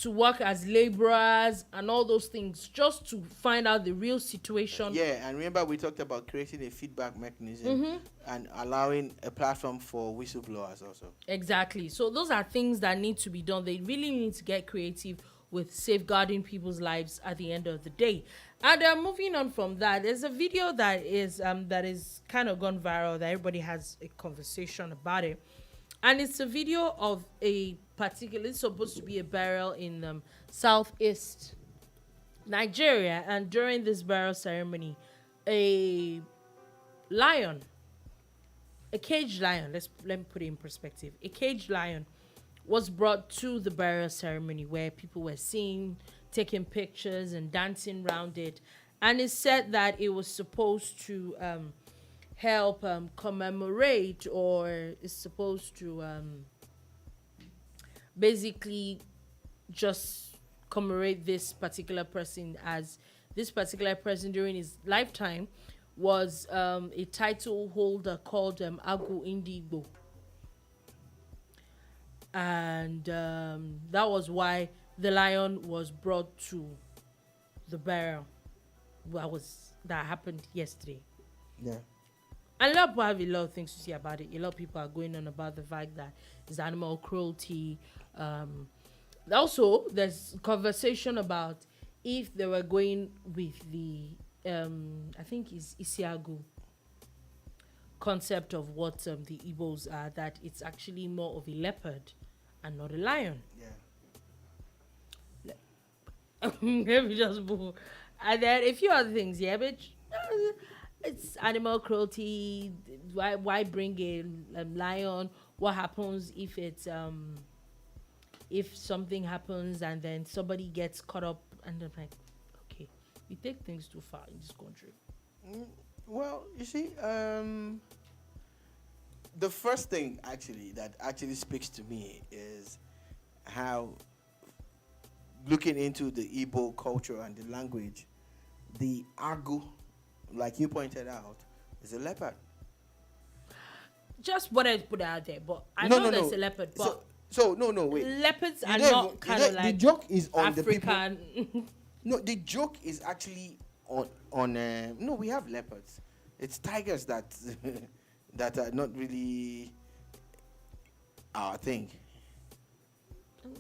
to work as laborers and all those things, just to find out the real situation. Yeah, and remember we talked about creating a feedback mechanism and allowing a platform for whistleblowers also. Exactly. So those are things that need to be done. They really need to get creative with safeguarding people's lives at the end of the day. And moving on from that, there's a video that is kind of gone viral that everybody has a conversation about it, and it's a video of a particular. It's supposed to be a burial in southeast Nigeria, and during this burial ceremony, a lion, a caged lion. Let me put it in perspective. A caged lion was brought to the burial ceremony where people were seen taking pictures and dancing around it, and it said that it was supposed to help commemorate, or is supposed to basically just commemorate this particular person, as this particular person during his lifetime was a title holder called Agu Igbo. And that was why the lion was brought to the burial. That happened yesterday. Yeah. And a lot of people have a lot of things to say about it. A lot of people are going on about the fact that it's animal cruelty. Also, there's conversation about if they were going with the I think it's Isiagu concept of what the Igbos are, that it's actually more of a leopard and not a lion. Yeah. Let me just move. And then a few other things, yeah, but it's animal cruelty. Why bring a lion? What happens if it's if something happens and then somebody gets caught up? And I'm like, okay, we take things too far in this country. Well, you see, the first thing actually that actually speaks to me is how, looking into the Igbo culture and the language, the Agu, like you pointed out, is a leopard. Just wanted to put it out there, but I know there's a leopard, but wait. Leopards are not kind of like the joke is on African. the people. No, the joke is actually on. No, we have leopards. It's tigers that that are not really our thing.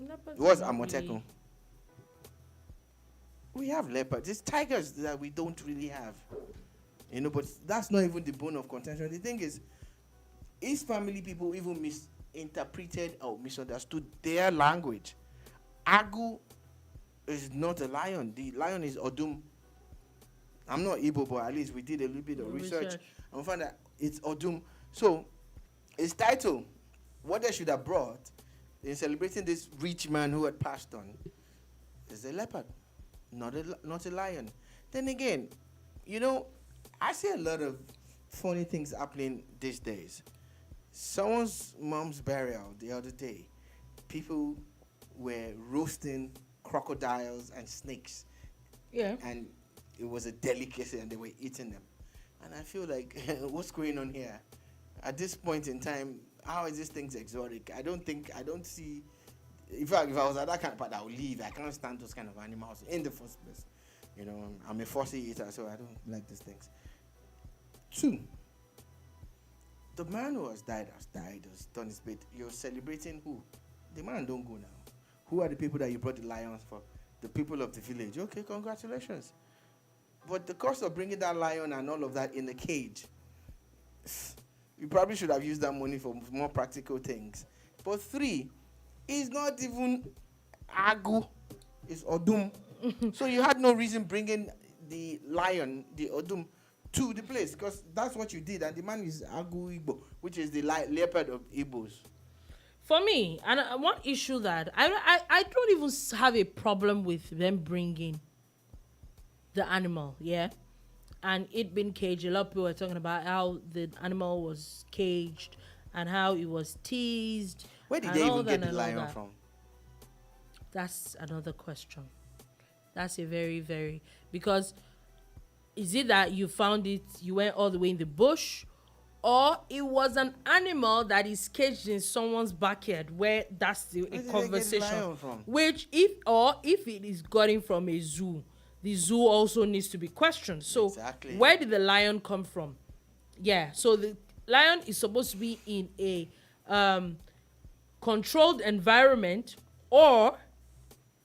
Leopards What's are not Amotekun? really- We have leopards. It's tigers that we don't really have. But that's not even the bone of contention. The thing is, his family people even misinterpreted or misunderstood their language. Agu is not a lion. The lion is Odum. I'm not Igbo, but at least we did a little bit of research and we found that it's Odum. So, his title, what they should have brought in celebrating this rich man who had passed on, is a leopard, not a lion. Then again, I see a lot of funny things happening these days. Someone's mom's burial the other day, people were roasting crocodiles and snakes. Yeah. And it was a delicacy and they were eating them. And I feel like, what's going on here? At this point in time, how is this thing exotic? I don't see. In fact, if I was at that kind of part, I would leave. I can't stand those kind of animals in the first place. I'm a fussy eater, so I don't like these things. 2, the man who has died, has done his bit. You're celebrating who? The man don't go now. Who are the people that you brought the lions for? The people of the village. Okay, congratulations. But the cost of bringing that lion and all of that in the cage, you probably should have used that money for more practical things. But 3, is not even Agu, it's Odum. So you had no reason bringing the lion, the Odum, to the place, because that's what you did. And the man is Agu Igbo, which is the leopard of Igbos. For me, and one issue that I don't even have a problem with them bringing the animal, yeah, and it being caged. A lot of people were talking about how the animal was caged and how it was teased. Where did they even get the lion from? That's another question. That's a very, very, because is it that you found it, you went all the way in the bush, or it was an animal that is caged in someone's backyard, where that's a conversation. Which if it is gotten from a zoo, the zoo also needs to be questioned. So exactly. Where did the lion come from? Yeah, so the lion is supposed to be in a controlled environment, or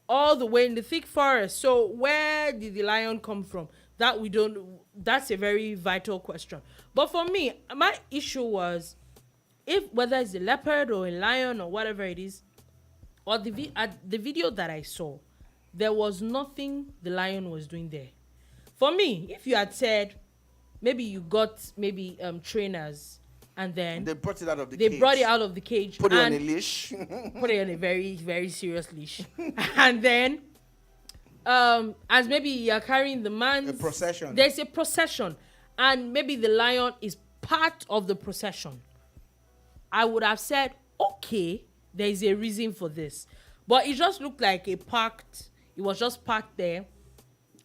all the way in the thick forest. So where did the lion come from? That we don't. That's a very vital question. But for me, my issue was, if whether it's a leopard or a lion or whatever it is, or the video that I saw, there was nothing the lion was doing there. For me, if you had said maybe you got trainers, and then They brought it out of the they cage. brought it out of the cage, Put it on and a leash. put it on a very, very serious leash, and then as maybe you're carrying the man, A procession. there's a procession, and maybe the lion is part of the procession. I would have said, okay, there is a reason for this, but it just looked like it was just parked there,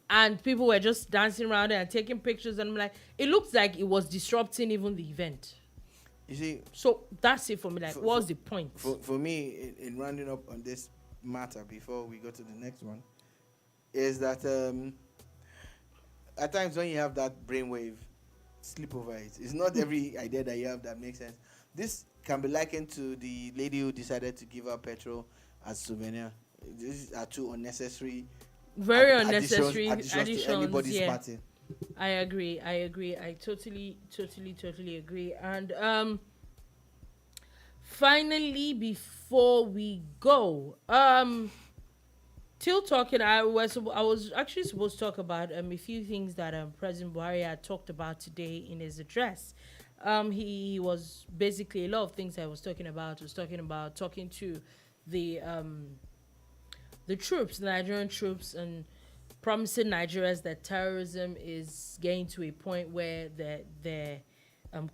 and people were just dancing around it and taking pictures, and I'm like, it looks like it was disrupting even the event. You see, So that's it for me. Like, what's the point? for me, in rounding up on this matter before we go to the next one, is that at times when you have that brainwave, sleep over it. It's not every idea that you have that makes sense. This can be likened to the lady who decided to give out petrol as souvenir. These are two unnecessary, Very unnecessary additions to anybody's yeah. party. I agree. I totally agree. And finally, before we go, still talking, I was actually supposed to talk about a few things that President Buhari had talked about today in his address. He was basically, a lot of things I was talking about talking to the troops, the Nigerian troops, and promising Nigerians that terrorism is getting to a point where they're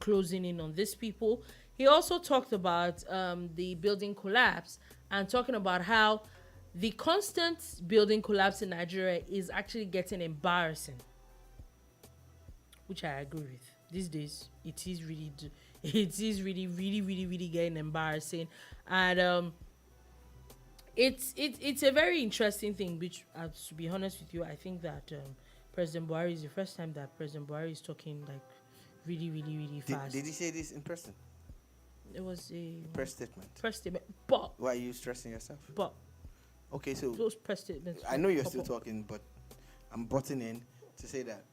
closing in on these people. He also talked about the building collapse, and talking about how the constant building collapse in Nigeria is actually getting embarrassing, which I agree with. These days, it is really getting embarrassing, and it's a very interesting thing. Which, to be honest with you, I think that President Buhari is the first time that President Buhari is talking like really fast. Did he say this in person? It was a Press statement. But Why are you stressing yourself? but Okay, so those press statements. I know you're still talking, but I'm butting in to say that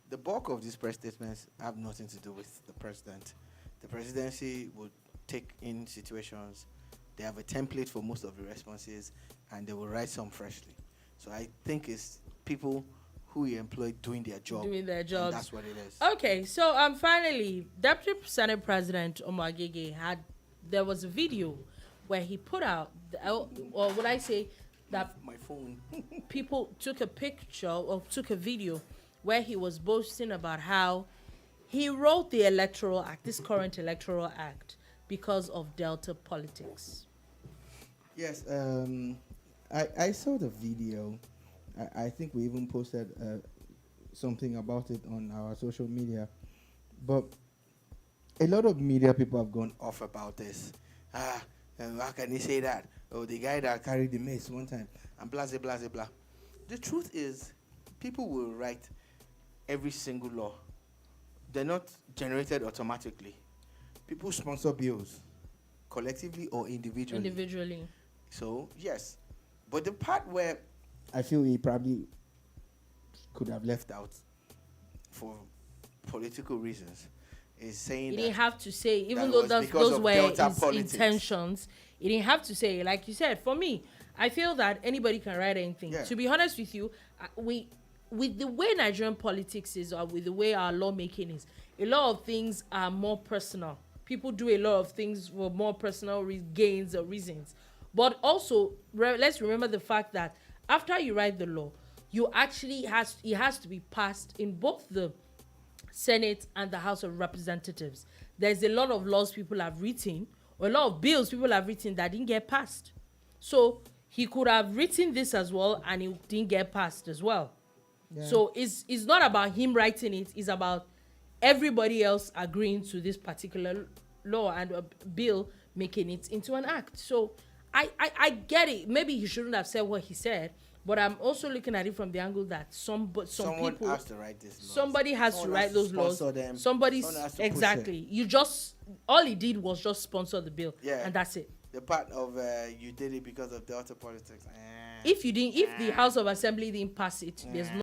the bulk of these press statements have nothing to do with the president. The presidency would take in situations. They have a template for most of the responses, and they will write some freshly. So I think it's people who you employ doing their job. Doing their and jobs. that's what it is. Okay, so finally, Deputy Sen President Omo-Agege there was a video where he put out, or would I say that My phone. people took a picture or took a video where he was boasting about how he wrote the electoral act, this current electoral act, because of Delta politics. Yes, I saw the video. I think we even posted something about it on our social media. But a lot of media people have gone off about this. How can they say that? Oh, the guy that carried the mace one time, and blah, blah, blah, blah. The truth is, people will write every single law. They're not generated automatically. People sponsor bills, collectively or individually. So, yes. But the part where I feel he probably could have left out for political reasons is saying He that didn't have to say, even that though was those because of were Delta his politics. intentions, he didn't have to say, like you said. For me, I feel that anybody can write anything. Yeah. To be honest with you, with the way Nigerian politics is, or with the way our lawmaking is, a lot of things are more personal. People do a lot of things for more personal gains or reasons. But also, let's remember the fact that after you write the law, it has to be passed in both the Senate and the House of Representatives. There's a lot of laws people have written, or a lot of bills people have written that didn't get passed. So he could have written this as well, and it didn't get passed as well. Yeah. So it's not about him writing it, it's about everybody else agreeing to this particular law and a bill making it into an act. So I get it. Maybe he shouldn't have said what he said, but I'm also looking at it from the angle that someone people has to write this law. Somebody has to write those laws. Them. Exactly. All he did was just sponsor the bill, and that's it. The part of you did it because of Delta politics. If the House of Assembly didn't pass it, there's